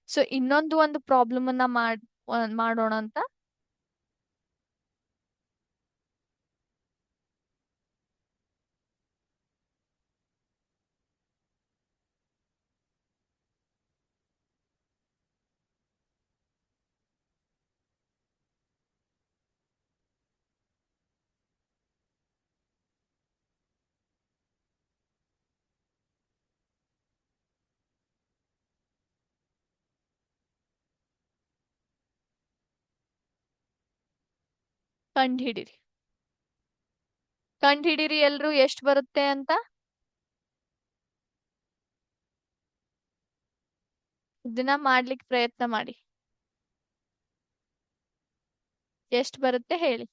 ಸೊ ಇನ್ನೊಂದು ಒಂದು ಪ್ರಾಬ್ಲಮ್ ಅನ್ನ ಮಾಡೋಣ ಅಂತ. ಕಂಡ್ಹಿಡಿರಿ. ಕಂಡ್ಹಿಡಿರಿ ಎಲ್ರು ಎಷ್ಟ್ ಬರುತ್ತೆ ಅಂತ. ಇದನ್ನ ಮಾಡ್ಲಿಕ್ಕೆ ಪ್ರಯತ್ನ ಮಾಡಿ. ಎಷ್ಟ್ ಬರುತ್ತೆ ಹೇಳಿ.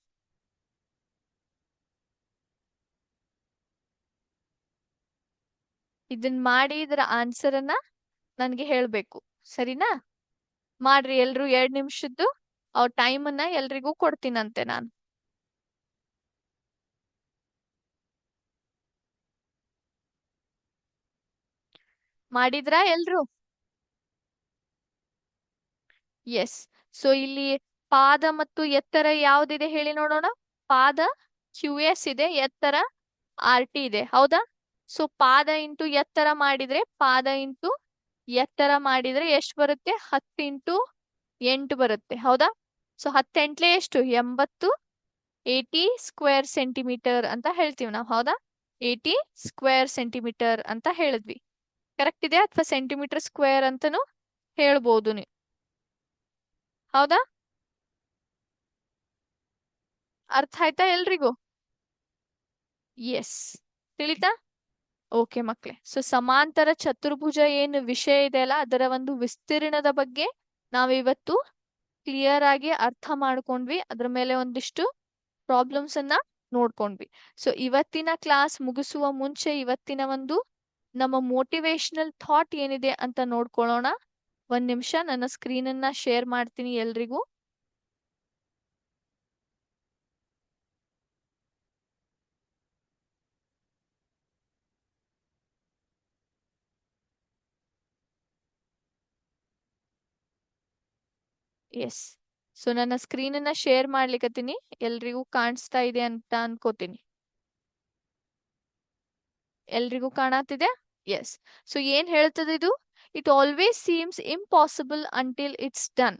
ಇದನ್ ಮಾಡಿ ಇದರ ಆನ್ಸರ್ ಅನ್ನ ನನ್ಗೆ ಹೇಳ್ಬೇಕು. ಸರಿನಾ? ಮಾಡ್ರಿ ಎಲ್ರು. 2 ನಿಮಿಷದ್ದು ಟೈಮ್ ಅನ್ನ ಎಲ್ರಿಗೂ ಕೊಡ್ತೀನಂತೆ ನಾನು. ಮಾಡಿದ್ರಾ ಎಲ್ರು? ಎಸ್. ಸೊ ಇಲ್ಲಿ ಪಾದ ಮತ್ತು ಎತ್ತರ ಯಾವ್ದಿದೆ ಹೇಳಿ ನೋಡೋಣ. ಪಾದ QS ಇದೆ, ಎತ್ತರ RT ಇದೆ, ಹೌದಾ? ಸೊ ಪಾದ ಇಂಟು ಎತ್ತರ ಮಾಡಿದ್ರೆ, ಪಾದ ಇಂಟು ಎತ್ತರ ಮಾಡಿದ್ರೆ ಎಷ್ಟು ಬರುತ್ತೆ? 10 ಇಂಟು 8 ಬರುತ್ತೆ, ಹೌದಾ? ಸೊ 10 8 ಎಷ್ಟು? 80, 80 ಸ್ಕ್ವೇರ್ ಸೆಂಟಿಮೀಟರ್ ಅಂತ ಹೇಳ್ತೀವಿ ನಾವು, ಹೌದಾ? 80 ಸ್ಕ್ವೇರ್ ಸೆಂಟಿಮೀಟರ್ ಅಂತ ಹೇಳಿದ್ವಿ. ಕರೆಕ್ಟ್ ಇದೆ, ಅಥವಾ ಸೆಂಟಿಮೀಟರ್ ಸ್ಕ್ವೇರ್ ಅಂತಾನು ಹೇಳ್ಬೋದು ನೀವು, ಹೌದಾ? ಅರ್ಥ ಆಯ್ತಾ ಎಲ್ರಿಗೂ? ಎಸ್. ತಿಳಿತಾ? ಓಕೆ ಮಕ್ಳೇ. ಸೊ ಸಮಾಂತರ ಚತುರ್ಭುಜ ಏನು ವಿಷಯ ಇದೆ ಅಲ್ಲ, ಅದರ ಒಂದು ವಿಸ್ತೀರ್ಣದ ಬಗ್ಗೆ ನಾವಿವತ್ತು ಕ್ಲಿಯರ್ ಆಗಿ ಅರ್ಥ ಮಾಡ್ಕೊಂಡ್ವಿ. ಅದ್ರ ಮೇಲೆ ಒಂದಿಷ್ಟು ಪ್ರಾಬ್ಲಮ್ಸ್ ಅನ್ನ ನೋಡ್ಕೊಂಡ್ವಿ. ಸೊ ಇವತ್ತಿನ ಕ್ಲಾಸ್ ಮುಗಿಸುವ ಮುಂಚೆ ಇವತ್ತಿನ ಒಂದು ನಮ್ಮ ಮೋಟಿವೇಶನಲ್ ಥಾಟ್ ಏನಿದೆ ಅಂತ ನೋಡ್ಕೊಳ್ಳೋಣ. ಒಂದ್ ನಿಮಿಷ ನನ್ನ ಸ್ಕ್ರೀನ್ ಅನ್ನ ಶೇರ್ ಮಾಡ್ತೀನಿ ಎಲ್ರಿಗೂ. ಎಸ್. ಸೊ ನನ್ನ ಸ್ಕ್ರೀನ್ ಅನ್ನ ಶೇರ್ ಮಾಡ್ಲಿಕತ್ತೀನಿ, ಎಲ್ರಿಗೂ ಕಾಣಿಸ್ತಾ ಇದೆ ಅಂತ ಅನ್ಕೋತೀನಿ. ಎಲ್ರಿಗೂ ಕಾಣತಿದೆ? ಎಸ್. ಸೊ ಏನ್ ಹೇಳ್ತದೆ ಇದು? It always seems impossible until it's done.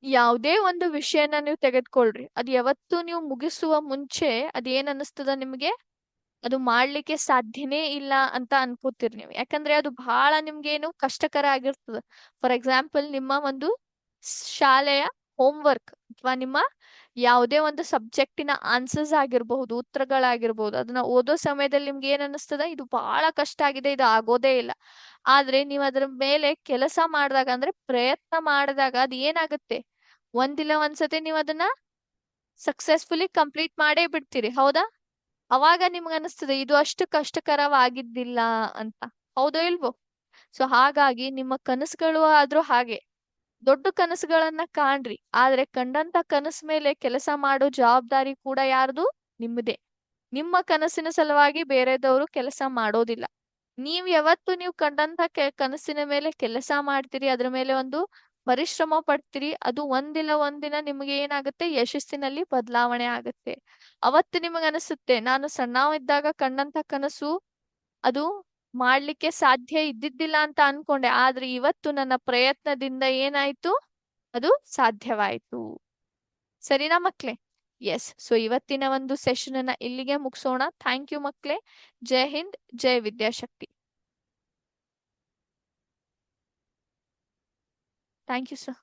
ಯಾವುದೇ ಒಂದು ವಿಷಯನ ನೀವು ತೆಗೆದುಕೊಳ್ರಿ, ಅದು ಯಾವತ್ತು ನೀವು ಮುಗಿಸುವ ಮುಂಚೆ ಅದೇನ್ ಅನ್ನಿಸ್ತದ ನಿಮ್ಗೆ? ಅದು ಮಾಡ್ಲಿಕ್ಕೆ ಸಾಧ್ಯನೇ ಇಲ್ಲ ಅಂತ ಅನ್ಕೋತೀರಿ ನೀವು. ಯಾಕಂದ್ರೆ ಅದು ಬಹಳ ನಿಮ್ಗೇನು ಕಷ್ಟಕರ ಆಗಿರ್ತದ. ಫಾರ್ ಎಕ್ಸಾಂಪಲ್, ನಿಮ್ಮ ಒಂದು ಶಾಲೆಯ ಹೋಮ್ವರ್ಕ್ ಅಥವಾ ನಿಮ್ಮ ಯಾವುದೇ ಒಂದು ಸಬ್ಜೆಕ್ಟಿನ ಆನ್ಸರ್ಸ್ ಆಗಿರಬಹುದು, ಉತ್ತರಗಳಾಗಿರ್ಬಹುದು, ಅದನ್ನ ಓದೋ ಸಮಯದಲ್ಲಿ ನಿಮ್ಗೆ ಏನ್ ಅನ್ನಿಸ್ತದ? ಇದು ಬಹಳ ಕಷ್ಟ ಆಗಿದೆ, ಇದು ಆಗೋದೇ ಇಲ್ಲ. ಆದ್ರೆ ನೀವು ಅದ್ರ ಮೇಲೆ ಕೆಲಸ ಮಾಡಿದಾಗ, ಅಂದ್ರೆ ಪ್ರಯತ್ನ ಮಾಡಿದಾಗ ಅದು ಏನಾಗುತ್ತೆ? ಒಂದಿಲ್ಲ ಒಂದ್ಸತಿ ನೀವು ಅದನ್ನ ಸಕ್ಸಸ್ಫುಲಿ ಕಂಪ್ಲೀಟ್ ಮಾಡೇ ಬಿಡ್ತೀರಿ, ಹೌದಾ? ಅವಾಗ ನಿಮ್ಗೆ ಅನಿಸ್ತದೆ ಇದು ಅಷ್ಟು ಕಷ್ಟಕರವಾಗಿದ್ದಿಲ್ಲ ಅಂತ, ಹೌದೋ ಇಲ್ವೋ? ಸೊ ಹಾಗಾಗಿ ನಿಮ್ಮ ಕನಸುಗಳು ಆದ್ರೂ ಹಾಗೆ ದೊಡ್ಡ ಕನಸುಗಳನ್ನ ಕಾಣ್ರಿ, ಆದ್ರೆ ಕಂಡಂತ ಕನಸು ಮೇಲೆ ಕೆಲಸ ಮಾಡೋ ಜವಾಬ್ದಾರಿ ಕೂಡ ಯಾರ್ದು? ನಿಮ್ಮದೇ. ನಿಮ್ಮ ಕನಸಿನ ಸಲುವಾಗಿ ಬೇರೆದವರು ಕೆಲಸ ಮಾಡೋದಿಲ್ಲ. ನೀವು ಕಂಡಂತ ಕನಸಿನ ಮೇಲೆ ಕೆಲಸ ಮಾಡ್ತೀರಿ, ಅದ್ರ ಮೇಲೆ ಒಂದು ಪರಿಶ್ರಮ ಪಡ್ತೀರಿ, ಅದು ಒಂದಿಲ್ಲ ಒಂದಿನ ನಿಮ್ಗೆ ಏನಾಗುತ್ತೆ? ಯಶಸ್ಸಿನಲ್ಲಿ ಬದಲಾವಣೆ ಆಗುತ್ತೆ. ಅವತ್ತು ನಿಮಗ ಅನಿಸುತ್ತೆ, ನಾನು ಸಣ್ಣವಿದ್ದಾಗ ಕಂಡಂತ ಕನಸು ಅದು ಮಾಡ್ಲಿಕ್ಕೆ ಸಾಧ್ಯ ಇದ್ದಿದ್ದಿಲ್ಲ ಅಂತ ಅನ್ಕೊಂಡೆ, ಆದ್ರೆ ಇವತ್ತು ನನ್ನ ಪ್ರಯತ್ನದಿಂದ ಏನಾಯ್ತು? ಅದು ಸಾಧ್ಯವಾಯ್ತು. ಸರಿನಾ ಮಕ್ಳೇ? ಎಸ್. ಸೊ ಇವತ್ತಿನ ಒಂದು ಸೆಷನ್ ಅನ್ನ ಇಲ್ಲಿಗೆ ಮುಗಿಸೋಣ. ಥ್ಯಾಂಕ್ ಯು ಮಕ್ಳೇ. ಜೈ ಹಿಂದ್, ಜೈ ವಿದ್ಯಾಶಕ್ತಿ. Thank you sir.